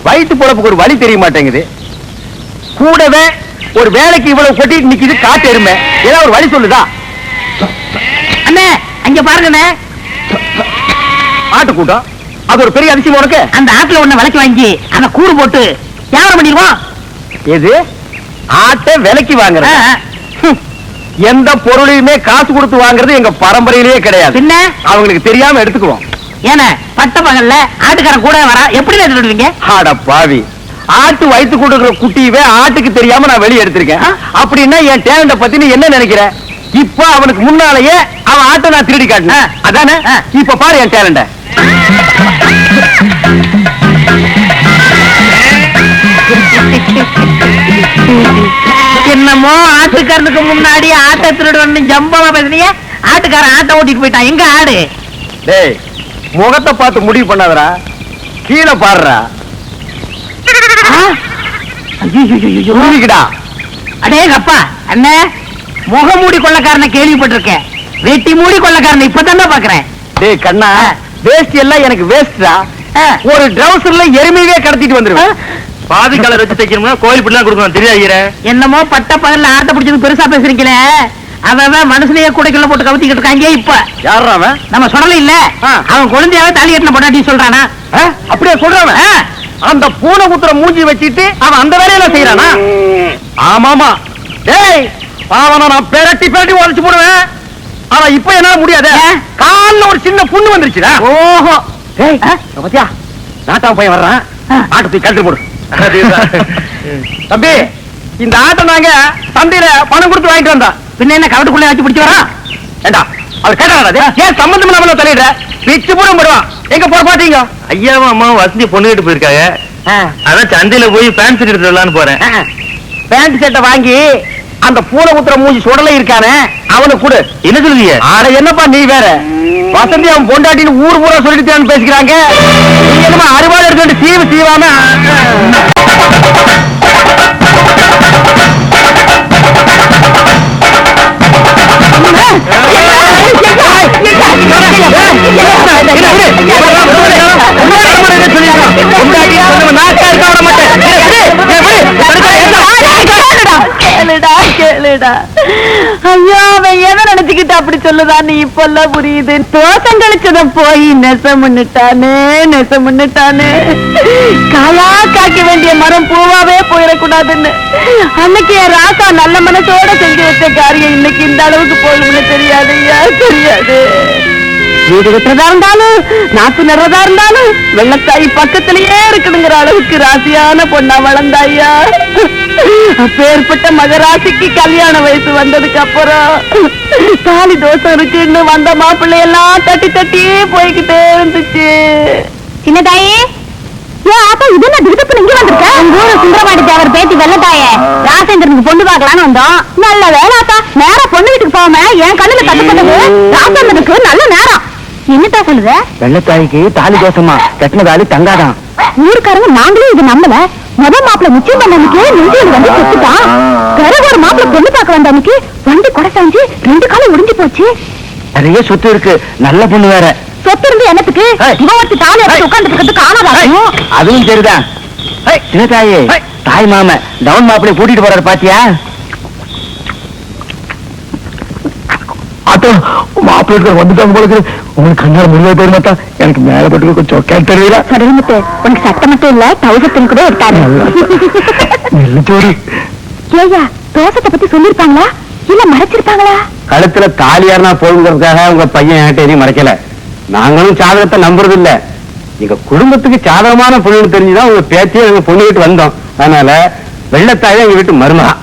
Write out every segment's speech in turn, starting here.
வயிற்று பொழப்புக்கு ஒரு வழி தெரிய மாட்டேங்குது. கூடவே ஒரு வேலைக்கு இவ்வளவு கொட்டிட்டு நிக்குது காட்டு எருமை. ஏதாவது ஒரு வழி சொல்லுதா? அண்ணே அங்க பாருங்கண்ணே, ஆட்டு கூட்டம். அது ஒரு பெரிய அதிசயம் உனக்கு. அந்த ஆட்டுல ஒண்ணு விலைக்கு வாங்கி அந்த கூறு போட்டு வியாபாரம் பண்ணிடுவோம். எது? ஆட்டை விலைக்கு வாங்குற? எந்த பொருளையுமே காசு கொடுத்து வாங்குறது எங்க பரம்பரையிலேயே கிடையாது. பின்ன அவங்களுக்கு தெரியாம எடுத்துக்குவோம். ஏன்னா பட்ட பகல்ல ஆட்டுக்காரன் கூட வரா, எப்படி எடுத்துடுவீங்க? ஆட பாவி, ஆட்டு வயிற்று கொடுக்குற குட்டியவே ஆட்டுக்கு தெரியாம நான் வெளியே எடுத்திருக்கேன். அப்படின்னா என் டேலண்ட பத்தி நீ என்ன நினைக்கிற? இப்ப அவனுக்கு முன்னாலேயே அவன் ஆட்டை நான் திருடி காட்டினேன், அதானே? இப்ப பாரு என் டேலண்ட. என்னமோ ஆட்டுக்காரனுக்கு முன்னாடி ஆட்டை திருடுன்னு ஜம்பமா பேசுனீங்க. ஆட்டுக்காரன் ஆட்டை ஓட்டிட்டு போயிட்டான். எங்க ஆடு? டேய், முகத்தை பார்த்து முடிவு பண்ணாதடா, கீழே பாடுறா. அடே அப்பா அண்ணே, முகமூடி கொள்ளக்காரனை கேள்விப்பட்டிருக்கேன், வெட்டி மூடி கொள்ளக்காரனை இப்பதானே பாக்குறேன். டேய் கண்ணா, வேஸ்ட் எல்லாம் எனக்கு வேஸ்டா. ஒரு ட்ரவுசர்ல எருமையே கடத்திட்டு வந்துருவேன். பாதி கலர் வச்சு தைக்கணும்னா கோயில் பிள்ளை கொடுக்கணும், தெரியாது. என்னமோ பட்ட பகல்ல ஆட்டை பிடிச்சது பெருசா பேசுறீங்களே, அவன் மனசுலயே கூடைக்குள்ள போட்டு கவுத்திக்கிட்டு இருக்காங்க. இப்ப யாரா அவன்? நம்ம சொல்லல இல்ல, அவன் குழந்தையாவே தாலி கட்டின பொண்டாட்டி சொல்றானா? அப்படியே சொல்றான். அந்த பூனை குத்துற மூஞ்சி வச்சிட்டு அவன் அந்த வேலையில செய்யறானா? ஆமாமா. டேய், அவனை நான் பெரட்டி பெரட்டி உடைச்சு போடுவேன். ஆனா இப்ப என்னால முடியாது, கால்ல ஒரு சின்ன புண்ணு வந்துருச்சுடா. ஓஹோ. டேய் பாத்தியா, நாட்டாம பையன் வர்றான், ஆட்டை போய் கழட்டி போடு. தம்பி, இந்த ஆட்டை நாங்க சந்தையில பணம் கொடுத்து வாங்கிட்டு வந்தோம். பின்ன என்ன கவட்டுக்குள்ளே வச்சு பிடிச்சு வரான்? ஏண்டா அவர் கேட்டாரு, ஏன் சம்பந்தம் இல்லாம தலையிடுற? பிச்சு போட போடுவான். எங்க போற பாத்தீங்க? ஐயாவும் அம்மாவும் வசதி பொண்ணு கிட்டு போயிருக்காங்க. அதான் சந்தையில போய் பேண்ட் ஷர்ட் எடுத்து வரலான்னு போறேன். பேண்ட் ஷர்ட்டை வாங்கி அந்த பூனை குத்துற மூஞ்சி சுடலை இருக்கானே அவனுக்கு கொடு. என்ன சொல்லுவீங்க? ஆட என்னப்பா நீ வேற, வசந்தி அவன் பொண்டாட்டின்னு ஊர் பூரா சொல்லிட்டு பேசிக்கிறாங்க. நீ என்னமா அறுவாள் எடுத்து சீவு சீவாம ஐயோ, அவன் எதை நினைச்சுக்கிட்டு அப்படி சொல்லுதான் நீ இப்பெல்லாம் புரியுது. தோசம் கழிச்சத போய் நெசமுன்னுட்டானே. காயா காய்க்க வேண்டிய மரம் பூவாவே போயிடக்கூடாதுன்னு அன்னைக்கு என் ராசா நல்ல மனசோட செஞ்சு வச்ச காரியம் இன்னைக்கு இந்த அளவுக்கு போகும்னு தெரியாது ஐயா, தெரியாது. வீடு கட்டுறதா இருந்தாலும் நாத்து நடுறதா இருந்தாலும் வெள்ளத்தாய் பக்கத்திலேயே இருக்கணுங்கிற அளவுக்கு ராசியான பொண்ணா வளர்ந்தாயா. அப்பேற்பட்ட மகராசிக்கு கல்யாண வயசு வந்ததுக்கு அப்புறம் தாலி தோசை இருக்குன்னு வந்த மாப்பிள்ளை எல்லாம் தட்டி தட்டி போய்கிட்டே இருந்துச்சு. சின்னதாயே, சுந்தரமாடி தேவர் பேத்தி வெள்ளத்தாயே, ராசேந்திரனுக்கு பொண்ணு பார்க்கலான்னு வந்தோம். நல்ல வேலாத்தா, நேரம் பொண்ணு வீட்டுக்கு போகாம என் கண்ணுல தட்டுப்பட்டது ராசேந்திரனுக்கு நல்ல நேரம். என்னத்தா சொல்லுத? வெள்ளத்தாய்க்கு தாலி தோசமா, கட்டின தாலி தங்காதான். ஊருக்காரங்க நாங்களே இது நம்பல. முதல் மாப்பிள்ள நிச்சயம் பண்ணனுக்கு நெஞ்சில் வந்து செத்துட்டான். பிறகு ஒரு மாப்பிள்ள பொண்ணு பார்க்க வந்தவனுக்கு வண்டி கொடை சாஞ்சு 2 காலம் ஒடிஞ்சு போச்சு. நிறைய சொத்து இருக்கு, நல்ல பொண்ணு வேற. சொத்து இருந்து என்னத்துக்கு? இவன் ஒருத்தி தாலி எடுத்து உட்கார்ந்து இருக்கிறது காணாதான். அதுவும் சரிதான். சின்னதாயே, தாய் மாம டவுன் மாப்பிள்ளை கூட்டிட்டு போறாரு பாத்தியா? ஆட்டோ மாப்பிள்ளை வந்துட்டாங்க போல. உங்களுக்கு கண்ணால முடிவே தெரியுமாட்டா? எனக்கு மேல பட்டு கொஞ்சம் கேட்டு தெரியல. சரிமுத்து, உனக்கு சட்டம் மட்டும் இல்ல, தௌசத்தின் கூட எடுத்தாரு. ஏயா, தோசத்தை பத்தி சொல்லிருப்பாங்களா இல்ல மறைச்சிருப்பாங்களா? கழுத்துல தாலியார்னா போகுங்கிறதுக்காக உங்க பையன் என்கிட்ட மறைக்கல. நாங்களும் ஜாதகத்தை நம்புறது இல்ல. எங்க குடும்பத்துக்கு சாதகமான பொண்ணு தெரிஞ்சுதான் உங்க பேத்தியை எங்க பொண்ணு வீட்டு வந்தோம். அதனால வெள்ளத்தாயே எங்க வீட்டு மருமகா.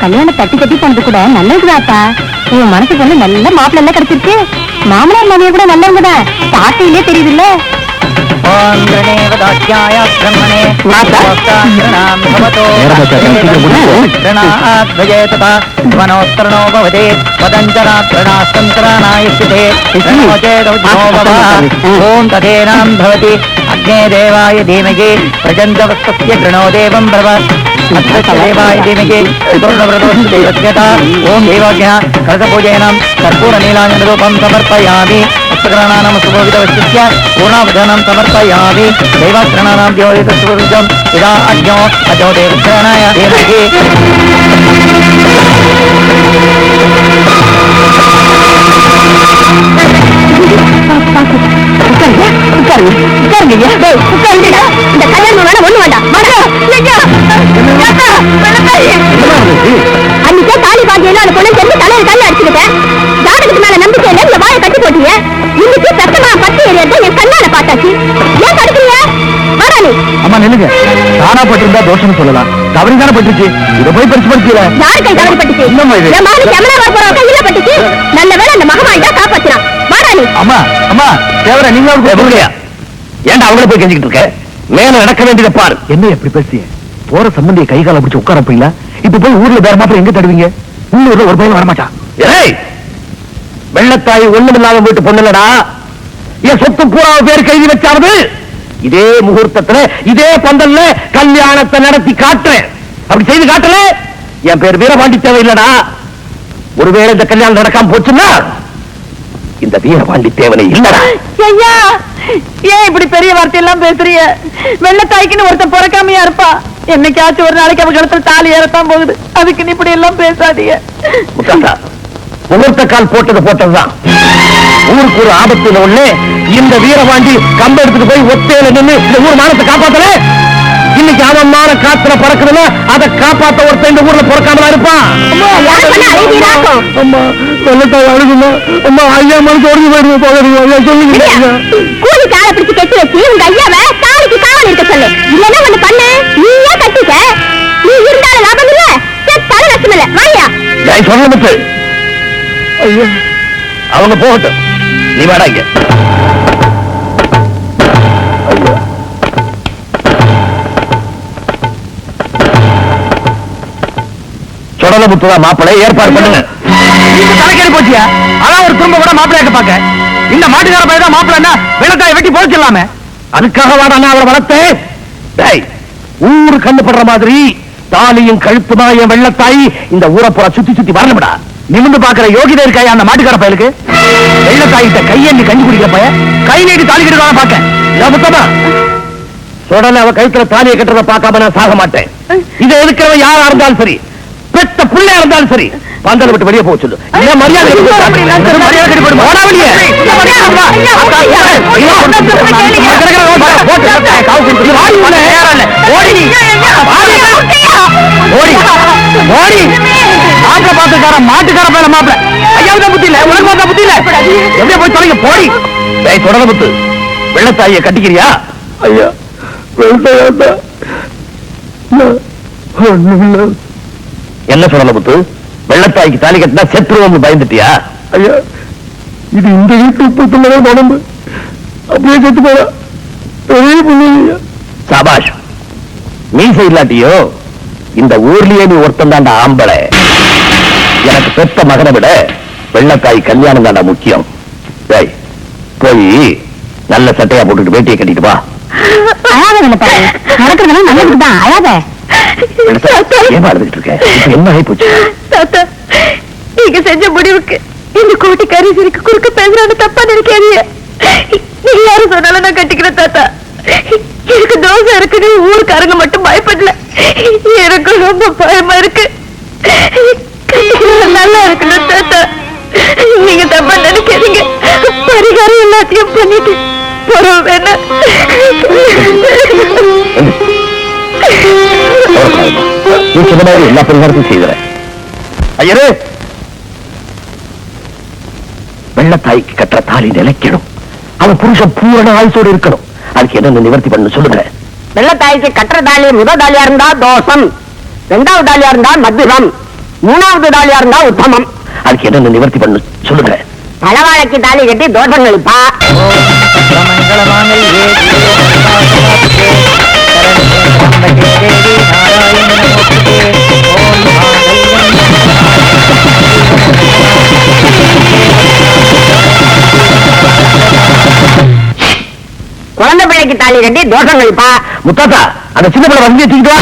கல்யாணம் தட்டி தட்டி பண்ணது கூட நல்லதுதாப்பா. உன் மனசு பொண்ணு நல்ல மாப்பிள்ள எல்லாம் கிடைச்சிருக்கு. மாமனார் மாமியா கூட நல்லவங்க தான், பாட்டையிலே தெரியுது இல்ல. தேவதாத்யாய பிரம்மணே மாதா. கிரணாம் பவதோ கிரணாத்வயே ததா வனோத்தரணோ பவதே வதஞ்சனாத்ரணாஸ்தந்திராணாயஸ்தே ஓம் ததேனாம் பவதி அக்னே தேவாய தீமகி பிரஜந்தவஸ்தஸ்ய கிருணோ தேவம் பிரவ தேவாய தீமகி சுதர்ணவ்ரதோஸ்து தேவஸ்யதா ஓம் தேவாஜ்ஞா கலசபூஜேனம் கற்பூர நீலாஞ்சன ரூபம் சமர்ப்பயாமி அஸ்தகரணானாம் சுபோவிதவஸ்ய பூர்ணாவதானம் சமர்ப்பயாமி தேவாஸ்திரணானாம் தியோதிதஸ்வருஜம் இதா அஜ்ஞோ அஜோ தேவஸ்திரணாய தீமகி அன்னைக்கே தாலி பாக்கியம் அந்த பொண்ணு தெரிஞ்சு தலையில கல்ல அடிச்சுக்கிட்டேன். ஜாதகத்துக்கு மேல நம்பிக்கை இல்லை, இந்த வாயை கட்டி போட்டீங்க. இன்னைக்கு சத்தமா பத்து ஏறியதை என் கண்ணால பார்த்தாச்சு. ஏன் தடுக்கிறீங்க? வாடா நீ. அம்மா நில்லுங்க. தானா பட்டிருந்தா தோஷம் சொல்லலாம், தவறிதானே பட்டுச்சு. இதை போய் பறிச்சு படுத்தல. யாரு கை தவறி பட்டுச்சு? என்னம்மா இது? என் மகனுக்கு எமனா வர போற கையில பட்டுச்சு. நல்ல வேளை அந்த மகமாய் தான் காப்பாத்தினான். வாடா நீ. அம்மா அம்மா தேவர நீங்க ஏன்டா அவங்கள போய் கெஞ்சிக்கிட்டு இருக்க? மேல நடக்க வேண்டியதை பாரு. என்ன எப்படி பேசிய? போற சம்பந்திய கை கால பிடிச்சு உட்கார போயில. இப்ப போய் ஊர்ல வேற மாத்திரம் எங்க தடுவீங்க? உள்ளூர்ல ஒரு பையன் வரமாட்டான். ஏய், வெள்ளத்தாய் ஒண்ணுமில்லாத வீட்டு பொண்ணுலடா. என் சொத்து பூரா பேர் கைதி வச்சாவது. இதே முகூர்த்தத்துல இதே பந்தல்ல கல்யாணத்தை நடத்தி காட்டுறேன். அப்படி செய்து காட்டல என் பேர் வீரபாண்டி தேவை இல்லடா. ஒருவேளை இந்த கல்யாணம் நடக்காம போச்சுன்னா இந்த வீரபாண்டி தேவனை இல்லடா. ஐயா, ஏன் இப்படி பெரிய வார்த்தையெல்லாம் பேசுறீங்க? வெள்ளத்தாய்க்குன்னு ஒருத்தன் பிறக்காமையா இருப்பா. என்னைக்காச்சும் ஒரு நாளைக்கு அவன் கழுத்துல தாலி ஏறத்தான் போகுது. அதுக்கு நீ இப்படி எல்லாம் பேசாதீங்க. முட்டாளா, முகூர்த்த கால் போட்டது போட்டதுதான். ஊருக்கு ஒரு ஆபத்துல ஒண்ணு இந்த வீரபாண்டி கம்ப எடுத்துட்டு போய் ஒத்தையில நின்று இந்த ஊர் மானத்தை காப்பாத்தல. இன்னைக்கு அவன் மான காத்துல பறக்குதுன்னா அதை காப்பாத்த ஒருத்தன் இந்த ஊர்ல பிறக்காமலா இருப்பான். அம்மா வெள்ளத்தாய் அழுகுமா? அம்மா ஐயா மனசு உடஞ்சு போயிடுங்க. போகிறீங்க சொல்லுங்க. கூலி காலை பிடிச்சு கட்டி வச்சு உங்க ஐயாவை தாலிக்கு காவல் இருக்க சொல்லு. இல்லன்னா ஒண்ணு பண்ணு, நீயே கட்டிக்க. நீ இருந்தாலும் லாபம் இல்ல, தலை நஷ்டம் இல்ல. வாயா சொல்ல முத்து. ஐயா அவங்க போகட்டும், நீ வாடா இங்க. ஐயா சொடல முத்துதான் மாப்பிள்ளை ஏற்பாடு பண்ணுங்க. தலைக்கேறி போச்சியா? அதான் ஒரு திரும்ப கூட மாப்பிள்ளையாக்க பாக்க. இந்த மாட்டுக்கார பையன் தான் மாப்பிள்ளை. வெள்ளத்தாயை வெட்டி போச்சிடலாமே. அதுக்காக வாடா அவரை வளர்த்தேன். ஊரு கண்டுபடுற மாதிரி தாலியும் கழுத்துமா என் வெள்ளத்தாய் இந்த ஊரை பூரா சுத்தி சுத்தி வரணும்டா. நிமிந்து பாக்குற யோகிதை இருக்காயா அந்த மாட்டுக்கார பயலுக்கு? வெள்ளத்தாயிட்ட கையெண்ணி கஞ்சி குடிக்கிற பைய கை நீட்டி தாலி கட்டுறத பாக்க முத்தமா சொடல அவ கழுத்துல தாலியை கட்டுறத பார்க்காம நான் சாக மாட்டேன். இதை எதுக்கிறவன் யாரா இருந்தாலும் சரி, பெத்த பிள்ளையா இருந்தாலும் சரி, பந்தலை விட்டு வெளியே போக சொல்லு. மரியாதை மாப்பிள மாட்டுக்கார மேல மாப்பிள ஐயாவது புத்தி இல்ல, உனக்கு பார்த்தா புத்தி இல்ல. எப்படியா போய் தொலைங்க போடி. தொடர முத்து, வெள்ளத்தாய கட்டிக்கிறியா? ஐயா என்ன சொல்லல முத்து? வெள்ளத்தாய்க்கு தாலி கட்டினா செத்துருவோம் பயந்துட்டியா? ஐயா இது இந்த வீட்டு உப்பத்துள்ளதே உடம்பு, அப்படியே செத்து போற. சபாஷ், மீசை இல்லாட்டியோ இந்த ஊர்லயே நீ ஒருத்தன் தாண்டா ஆம்பளை. எனக்கு பெத்த மகனை விட வெள்ளத்தாய் கல்யாணம் தாண்டா முக்கியம். போய் நல்ல சட்டையா போட்டுட்டு வேட்டியை கட்டிட்டு வா. ஏன் அழுதுகிட்டு இருக்க? என்ன ஆகி போச்சு? நீங்க செஞ்ச முடிவுக்கு இந்த கோட்டிக்காரி சிரிக்கு குறுக்க பேசுறான்னு தப்பா நினைக்காதீங்க. நீங்க யாரும் சொன்னாலும் நான் கட்டிக்கிறேன் தாத்தா. எனக்கு தோசை இருக்குன்னு ஊருக்காரங்க மட்டும் பயப்படல, எனக்கு ரொம்ப பயமா இருக்கு. நல்லா இருக்கணும் தாத்தா. நீங்க தப்பா நினைக்காதீங்க. பரிகாரம் எல்லாத்தையும் பண்ணிட்டு போறோம் வேணா. நீ சொன்ன மாதிரி எல்லா பரிகாரத்தையும் செய்கிறேன். ஐயரே, வெள்ளத்தாய்க்கு கட்டுற தாலி நிலைக்கணும். அவன் புருஷன் பூரண ஆயுசோடு இருக்கணும். அதுக்கு என்ன நிவர்த்தி பண்ணு சொல்லுங்க. வெள்ளத்தாய்க்கு கட்டுற தாலி முதல் தாலியா இருந்தா தோஷம், இரண்டாவது தாலியா இருந்தா மத்தியம், மூணாவது தாலியா இருந்தா உத்தமம். அதுக்கு என்ன நிவர்த்தி பண்ணு சொல்லுங்க. பலவாழைக்கு தாலி கட்டி தோஷம் கழிப்பா. குழந்தை பிள்ளைக்கு தாலி கட்டி தோஷம் கழிப்பா. முத்தாத்தா அந்த சின்ன பிள்ளை வந்து தூக்கிட்டு வா.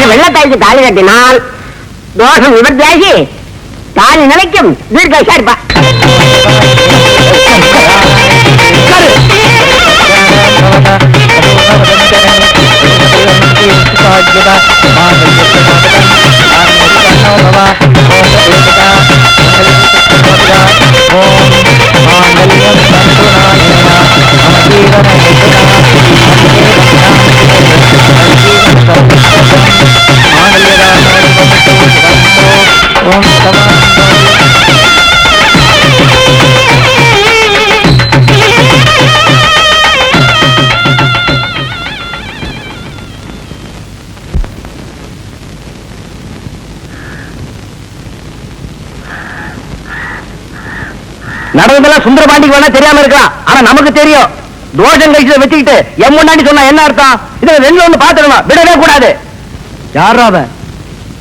வெள்ளத்தாய்க்கு தாலி கட்டினால் தோஷம் நிவர்த்தியாகி தாலி நிலைக்கும் தீர்க்க இருப்பா. நடந்ததெல்லாம் சுந்தரபாண்டிக்கு வேணா தெரியாம இருக்கலாம், ஆனா நமக்கு தெரியும். தோஷம் கழிச்சு வச்சுக்கிட்டு என் முன்னாடி சொன்னா என்ன அர்த்தம்? இதுல ரெண்டு ஒண்ணு பாத்துக்கணும், விடவே கூடாது. யாரா அவன்?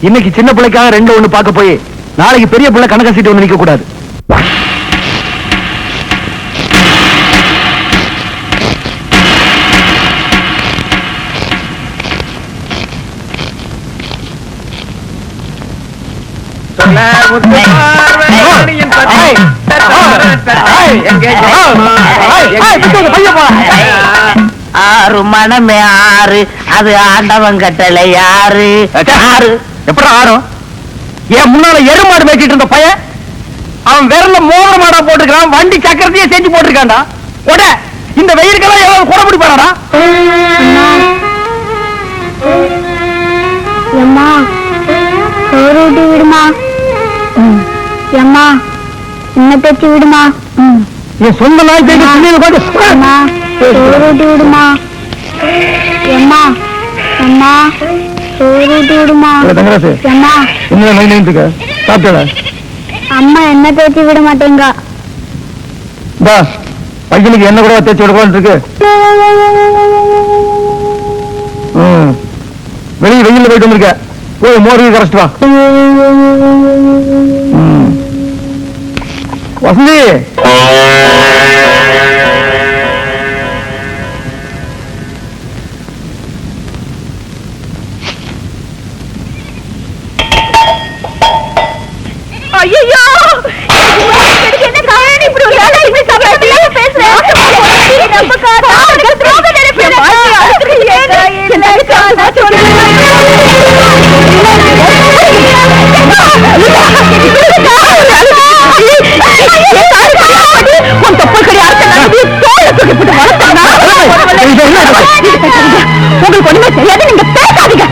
இன்னைக்கு சின்ன பிள்ளைக்காக ரெண்டு ஒண்ணு பார்க்க போய் நாளைக்கு பெரிய பிள்ளை கணக்க சீட்டு ஒண்ணு நிக்க கூடாது. ஆறு மனமே ஆறு, அது ஆண்டவன் கட்டளை. யாரு எப்படி ஆறும்? என் முன்னால எருமாடு மேய்ச்சிட்டு இருந்த பையன் அவன் விரல மோதிர மாடா போட்டுருக்கான், வண்டி சக்கரத்தையே செஞ்சு போட்டிருக்கான்டா. உட இந்த வெயிலுக்கெல்லாம் எவ்வளவு குறை பிடிப்பாடா? எம்மா சோறு ஊட்டி விடுமா. எம்மா என்ன பேச்சு விடுமா. என் சொந்த நாய் பேச்சு அம்மா சோறு ஊட்டி விடுமா. எம்மா அம்மா சோறு ஊட்டி விடுமா. தங்கராசு எம்மா என்ன நைட்டுக்க சாப்பிட்டா? அம்மா என்ன பேச்சு விட மாட்டேங்க. பையனுக்கு என்ன கூட தேய்ச்சி விடக்கூடாது இருக்கு. வெளியே வெயில்ல போயிட்டு வந்திருக்க, போய் மோருக்கு கரைச்சிட்டு வா. வசந்தி ஐயோ என்ன காரணம் இப்படி ஒரு வேலை இப்படி சமையல பேசுறேன். நம்ம காதா ரோக நினைப்பேன். என்ன காதா சொல்லுங்க. உன் தப்பு கிடையாது. உங்களுக்கு ஒண்ணுமே தெரியாது, நீங்க பேசாதீங்க.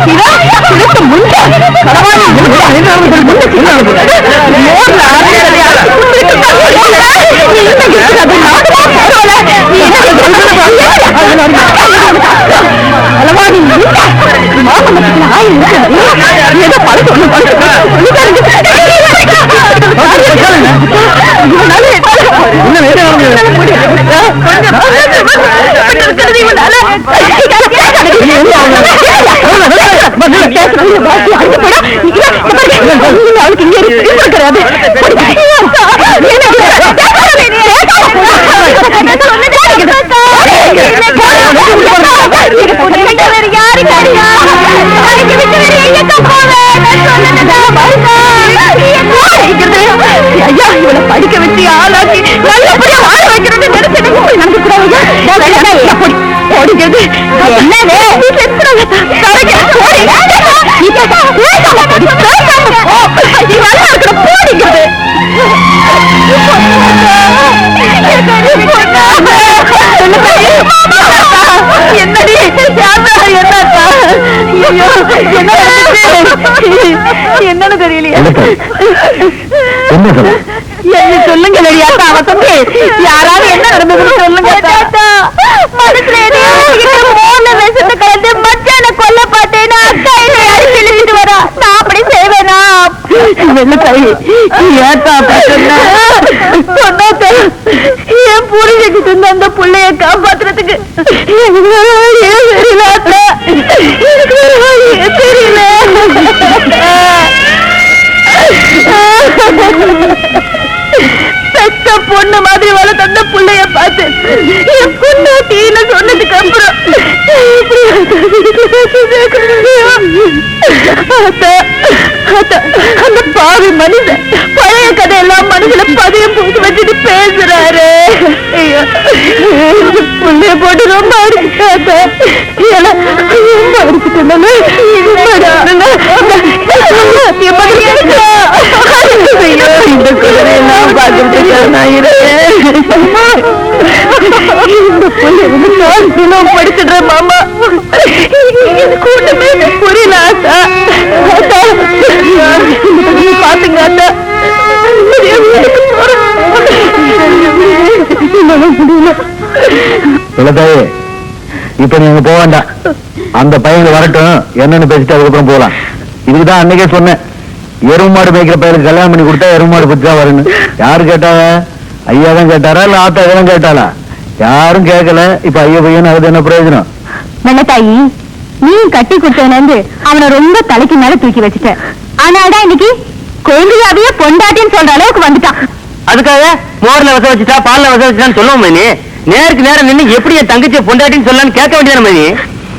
படிக்க வச்சு ஆளாக்கி நல்லபடியா வாழ வைக்கிறது என்னடி என்னன்னு தெரியலையே. என்ன சொல்லுங்க யாராவது என்ன நடந்ததுன்னு சொல்லுங்க. வெள்ளத்தாயி ஏத்தா சொன்னாத்த என் புரிஞ்சுக்கிட்டு இருந்த அந்த புள்ளைய காப்பாத்துறதுக்கு தெரியல பெத்த பொண்ணு மாதிரி வளர்த்த அந்த புள்ளைய பார்த்து என் பொண்ணாட்டின்னு சொன்னதுக்கு அப்புறம் அந்த பாவி மனுஷன் பழைய கதையெல்லாம் மனசுல பதியம் போட்டு வச்சுட்டு பேசுறாரு. புள்ளைய போட்டு ரொம்ப அடிச்சுட்டாத்த இந்த குதிரையெல்லாம் பார்க்கறதுக்கு நான் படிச்சுடுறேன் மாமா. கூட்டமே புரியல ஆத்தா. பாத்துங்க ஆத்தா. வெள்ளத்தாயே இப்ப நீங்க போக வேண்டாம், அந்த பையன் வரட்டும், என்னன்னு பேசிட்டு அதுக்கப்புறம் போகலாம். இதுக்குதான் அன்னைக்கே சொன்னேன், எருவு மாடு மேய்க்கிற பையனுக்கு கல்யாணம் பண்ணி கொடுத்தா எருவு மாடு பத்தி தான் வரணும். யாரு கேட்டாங்க? ஐயா தான் கேட்டாரா இல்ல ஆத்தா தான் கேட்டாளா? யாரும் கேட்கல. இப்ப ஐயா பையன் அது என்ன பிரயோஜனம்? வெள்ளத்தாயி நீ கட்டி கொடுத்தவன அவனை ரொம்ப தலைக்கு மேல தூக்கி வச்சுட்ட. ஆனாடா இன்னைக்கு குழந்தையாவே பொண்டாட்டின்னு சொல்ற அளவுக்கு வந்துட்டான். அதுக்காக மோர்ல வச வச்சுட்டா பால்ல வச வச்சுட்டான்னு சொல்லுவோம் மணி. நேருக்கு நேரம் நின்று எப்படி என் தங்கச்சியை பொண்டாட்டின்னு சொல்லலான்னு கேட்க வேண்டியது மணி.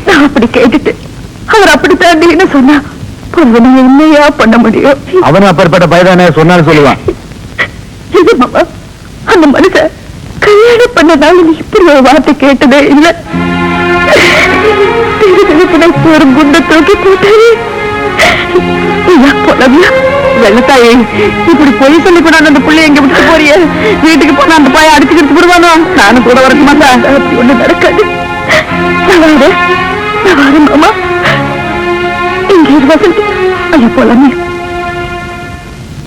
நான் அப்படி கேட்டுட்டு அவர் அப்படித்தாண்டின்னு சொன்னா என்னையா பண்ண முடியும்? அவனும் அப்பேற்பட்ட பையதானே சொன்னாலும் சொல்லுவான். இது மாமா, அந்த மனுஷன் கல்யாணம் பண்ணனால நீ இப்படி ஒரு வார்த்தை கேட்டதே இல்ல. ஒரு குண்டை தூக்கி போட்டாரு. வெள்ளத்தாயே இப்படி பொய் சொல்லி கூட அந்த பிள்ளை எங்க விட்டு போறிய? வீட்டுக்கு போனா அந்த பாய அடிச்சுக்கிட்டு போடுவானோ? நானும் கூட வரக்கு மாட்டேன். அப்படி ஒண்ணு நடக்காது. நான் வரேன் மாமா. இங்கே வசந்தி. ஐயா போலாமே.